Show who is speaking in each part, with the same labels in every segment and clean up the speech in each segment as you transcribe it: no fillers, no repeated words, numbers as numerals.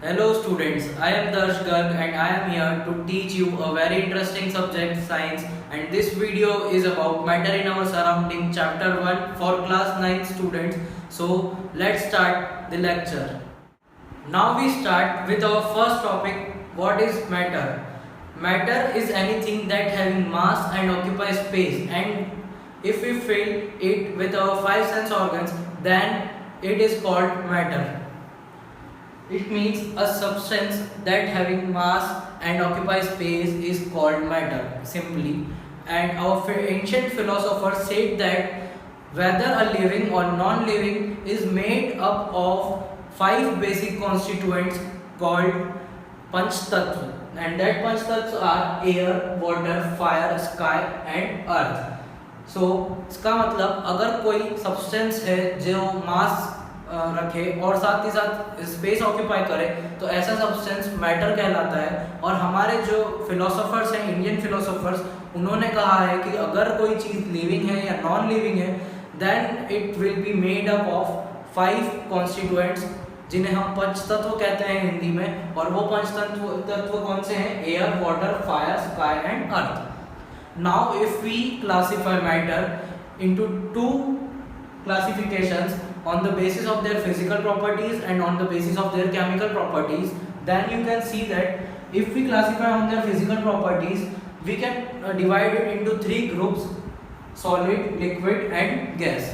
Speaker 1: Hello students, I am Darsh Garg and I am here to teach you a very interesting subject, science, and this video is about matter in our surrounding chapter 1 for class 9 students. So let's start the lecture. Now we start with our first topic, what is matter? Matter is anything that having mass and occupies space, and if we fill it with our five sense organs, then it is called matter. It means a substance that having mass and occupies space is called matter, simply. And our ancient philosophers said that whether a living or non-living is made up of five basic constituents called Panch Tattva. And that Panch Tattva are air, water, fire, sky and earth. So इसका मतलब अगर कोई substance है जो मास रखे और साथ ही साथ स्पेस ऑक्यूपाई करे तो ऐसा सब्सटेंस मैटर कहलाता है। और हमारे जो फिलोसोफर्स हैं, इंडियन फिलोसोफर्स, उन्होंने कहा है कि अगर कोई चीज़ लिविंग है या नॉन लिविंग है then it will be made up of five constituents जिन्हें हम पंचतत्व कहते हैं हिंदी में। और वो पंचतत्व कौन से हैं? Air, water, fire, sky and earth. Now if we classify matter into two classifications on the basis of their physical properties and on the basis of their chemical properties, then you can see that if we classify on their physical properties, we can divide it into three groups: solid, liquid and gas.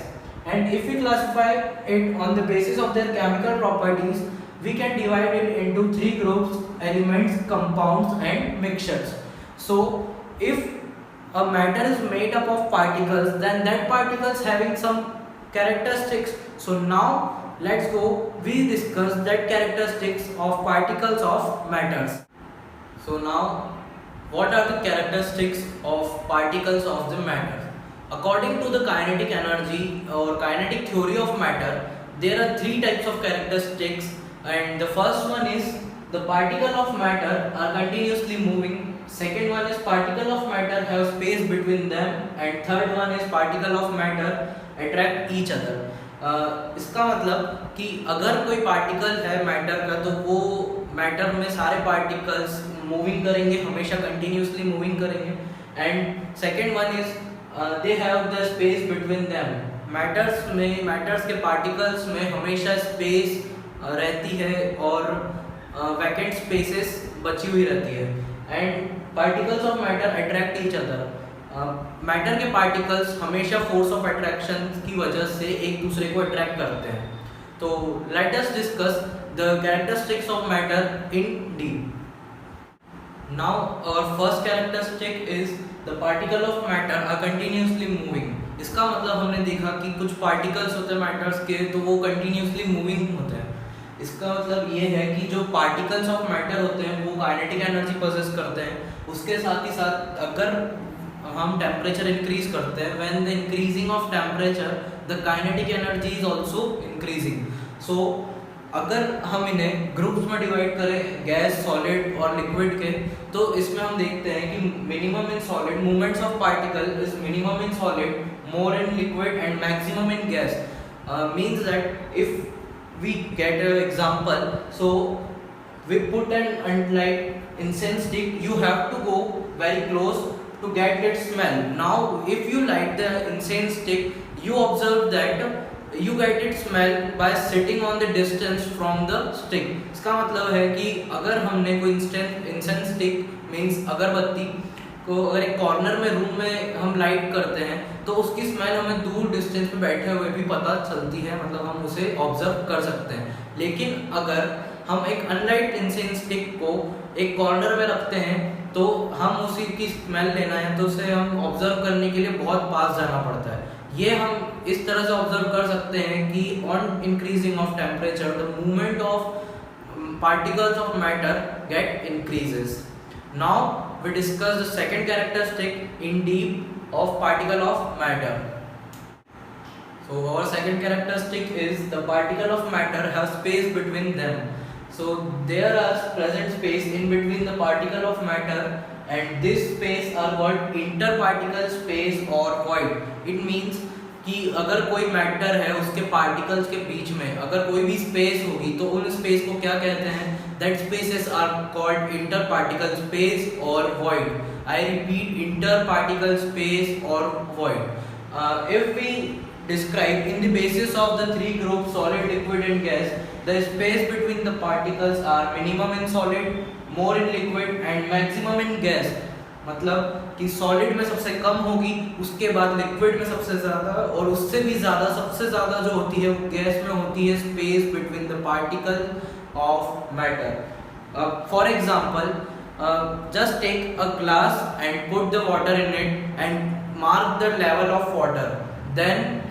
Speaker 1: And if we classify it on the basis of their chemical properties, we can divide it into three groups: elements, compounds and mixtures. So if a matter is made up of particles, then that particles having some characteristics. So now let's go, we discuss that characteristics of particles of matters. So now what are the characteristics of particles of the matter? According to the kinetic energy or kinetic theory of matter, there are three types of characteristics, and the first one is the particle of matter are continuously moving. Second one is particle of matter have space between them, and third one is particle of matter attract each other. इसका मतलब कि अगर कोई particle है matter का तो वो matter में सारे पार्टिकल्स मूविंग करेंगे, हमेशा कंटिन्यूसली मूविंग करेंगे। And second one is they have the space between them. Matters के पार्टिकल्स में हमेशा स्पेस रहती है और वैकेंट स्पेसेस बची हुई रहती है। And particles of matter attract each other. Matter के पार्टिकल्स हमेशा फोर्स ऑफ अट्रैक्शन की वजह से एक दूसरे को अट्रैक्ट करते हैं। तो let us discuss the characteristics of matter in deep. Now our first characteristic is the particle of matter are continuously moving. इसका मतलब हमने देखा कि कुछ पार्टिकल्स होते हैं मैटर्स के तो वो कंटिन्यूसली मूविंग होते हैं। इसका मतलब ये है कि जो पार्टिकल्स ऑफ मैटर होते हैं वो काइनेटिक एनर्जी पोजेस करते हैं। उसके साथ ही साथ अगर हम टेम्परेचर इंक्रीज करते हैं, when the increasing of temperature the kinetic energy is also increasing. So अगर हम इन्हें ग्रुप्स में डिवाइड करें गैस, सॉलिड और लिक्विड के, तो इसमें हम देखते हैं कि minimum in solid movements of particle is minimum in solid, more in liquid and maximum in gas. Means that if we get an example, so we put an like incense stick, you have to go very close to get its smell. Now if you light the incense stick, you observe that you get its smell by sitting on the distance from the stick. इसका मतलब है कि अगर हमने कोई incense stick means अगरबत्ती को अगर एक कॉर्नर में रूम में हम लाइट करते हैं तो उसकी स्मेल हमें दूर डिस्टेंस पे बैठे हुए भी पता चलती है, मतलब हम उसे ऑब्जर्व कर सकते हैं। लेकिन अगर हम एक अनलाइट इंसेंस स्टिक को एक कॉर्नर में रखते हैं तो हम उसी की स्मेल लेना है तो उसे हम ऑब्जर्व करने के लिए बहुत पास जाना पड़ता है। ये हम इस तरह से ऑब्जर्व कर सकते हैं कि on increasing of temperature the movement of particles of matter get increases. Now we discuss the second characteristic in deep of particle of matter. So our second characteristic is the particle of matter have space between them. So there are present space in between the particle of matter, and this space are called interparticle space or void. It means कि अगर कोई matter है उसके particles के बीच में अगर कोई भी स्पेस होगी तो उन स्पेस को क्या कहते हैं? That spaces are called inter particle space और void. I repeat, inter particle space और void. If we describe in the basis of the three groups solid, liquid and gas, the space between the particles are minimum in solid, more in liquid and maximum in gas. मतलब कि solid में सबसे कम होगी, उसके बाद liquid में सबसे ज़्यादा और उससे भी ज़्यादा सबसे ज़्यादा जो होती है वो गैस में होती है space between the particle of matter. For example, just take a glass and put the water in it and mark the level of water, then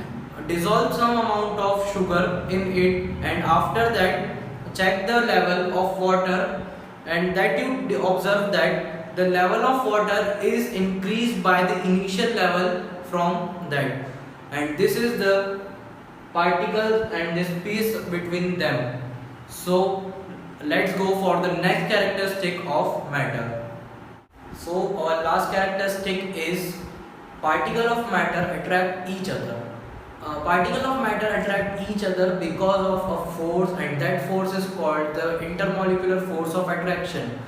Speaker 1: dissolve some amount of sugar in it and after that check the level of water and that you observe that the level of water is increased by the initial level from that, and this is the particles and the space between them. So let's go for the next characteristic of matter. So our last characteristic is particle of matter attract each other. Particle of matter attract each other because of a force and that force is called the intermolecular force of attraction.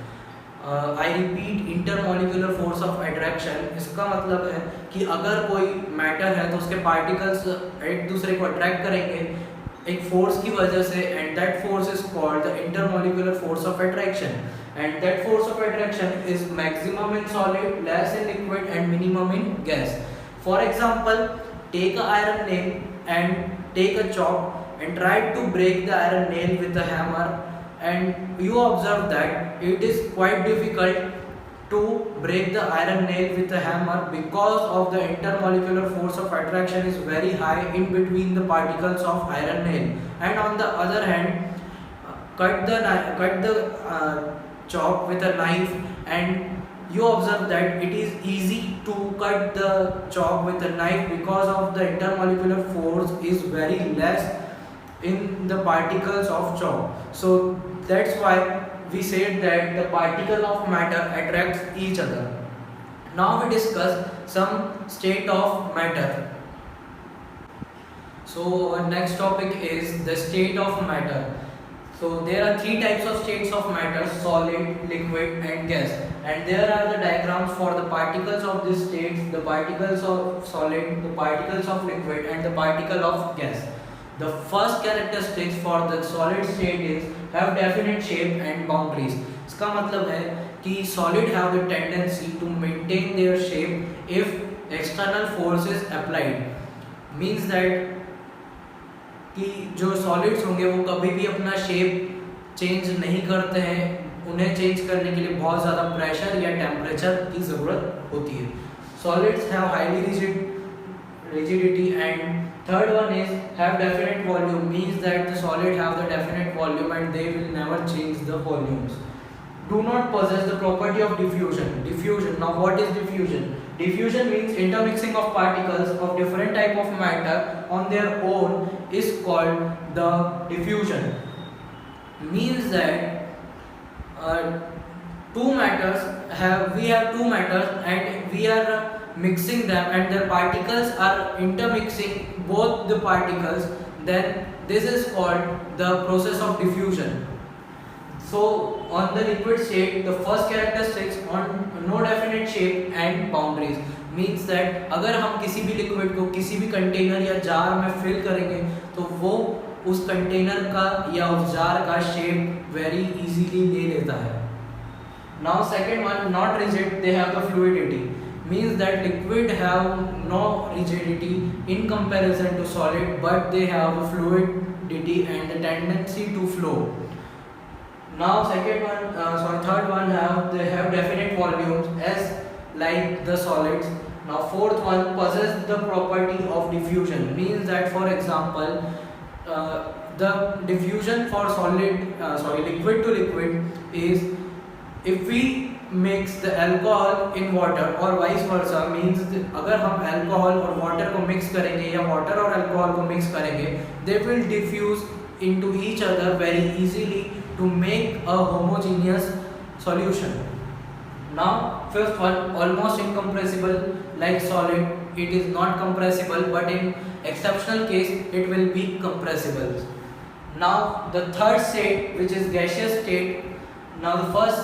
Speaker 1: I repeat, intermolecular force of attraction. इसका मतलब है कि अगर कोई matter है तो उसके particles एक दूसरे को अट्रैक्ट करेंगे एक फोर्स की वजह से and that force is called the intermolecular force of attraction and that force of attraction is maximum in solid, less in liquid and minimum in gas. For example, take a iron nail and take a chalk and try to break the iron nail with a hammer and you observe that it is quite difficult to break the iron nail with a hammer because of the intermolecular force of attraction is very high in between the particles of iron nail. And on the other hand, cut the chalk with a knife and you observe that it is easy to cut the chalk with a knife because of the intermolecular force is very less in the particles of chalk. So that's why we said that the particle of matter attracts each other. Now we discuss some state of matter. So our next topic is the state of matter. So there are three types of states of matter: solid, liquid and gas. And there are the diagrams for the particles of these states, the particles of solid, the particles of liquid and the particle of gas. The first characteristics for the solid state is have definite shape and boundaries. इसका मतलब है कि solid have the tendency to maintain their shape if external force is applied. Means that कि जो solids होंगे वो कभी भी अपना shape change नहीं करते हैं, उन्हें change करने के लिए बहुत ज़्यादा pressure या temperature की ज़रूरत होती है. Solids have highly rigidity and third one is have definite volume, means that the solid have the definite volume and they will never change the volumes. Do not possess the property of diffusion. Now what is diffusion? Diffusion means intermixing of particles of different type of matter on their own is called the diffusion. Means that we have two matters and we are mixing them and the particles are intermixing both the particles, then this is called the process of diffusion. So on the liquid state, the first characteristics on no definite shape and boundaries, means that अगर हम किसी भी liquid को किसी भी container या jar में fill करेंगे तो वो उस कंटेनर का या उस जार का शेप वेरी इजीली ले लेता है. Now second one, not rigid, they have the fluidity, means that liquid have no rigidity in comparison to solid, but they have the fluidity and the tendency to flow. Now third one they have definite volumes as like the solids. Now fourth one possess the property of diffusion, means that for example the diffusion for liquid to liquid is if we mix the alcohol in water or vice versa, means अगर हम alcohol और water को mix करेंगे या water और alcohol को mix करेंगे, they will diffuse into each other very easily to make a homogeneous solution. Now fifth one, almost incompressible like solid, it is not compressible but in exceptional case it will be compressible. Now the third state, which is gaseous state. Now the first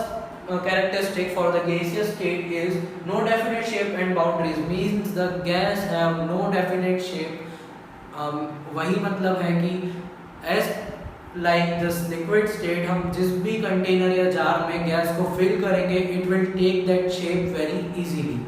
Speaker 1: characteristic for the gaseous state is no definite shape and boundaries, means the gas have no definite shape. वही मतलब है कि as like this liquid state, हम जिस भी container या jar में gas को फिल करेंगे it will take that shape very easily.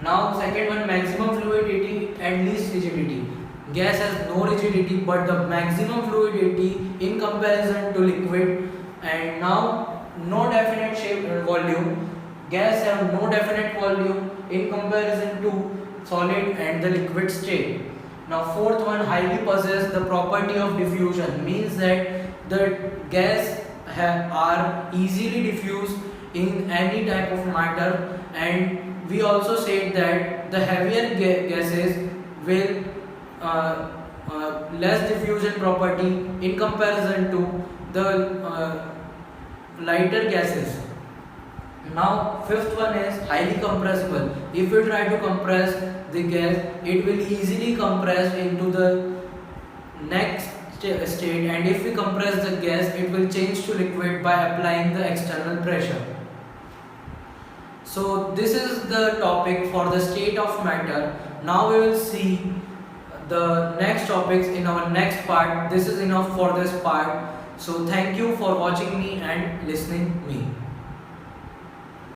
Speaker 1: Now second one, maximum fluidity and least rigidity. Gas has no rigidity but the maximum fluidity in comparison to liquid. And now no definite shape and volume. Gas have no definite volume in comparison to solid and the liquid state. Now fourth one, highly possess the property of diffusion, means that the gas are easily diffused in any type of matter. And we also said that the heavier gases will less diffusion property in comparison to the lighter gases. Now fifth one is highly compressible. If we try to compress the gas, it will easily compress into the next state, and if we compress the gas, it will change to liquid by applying the external pressure. So this is the topic for the state of matter. Now we will see the next topics in our next part. This is enough for this part. So thank you for watching me and listening me.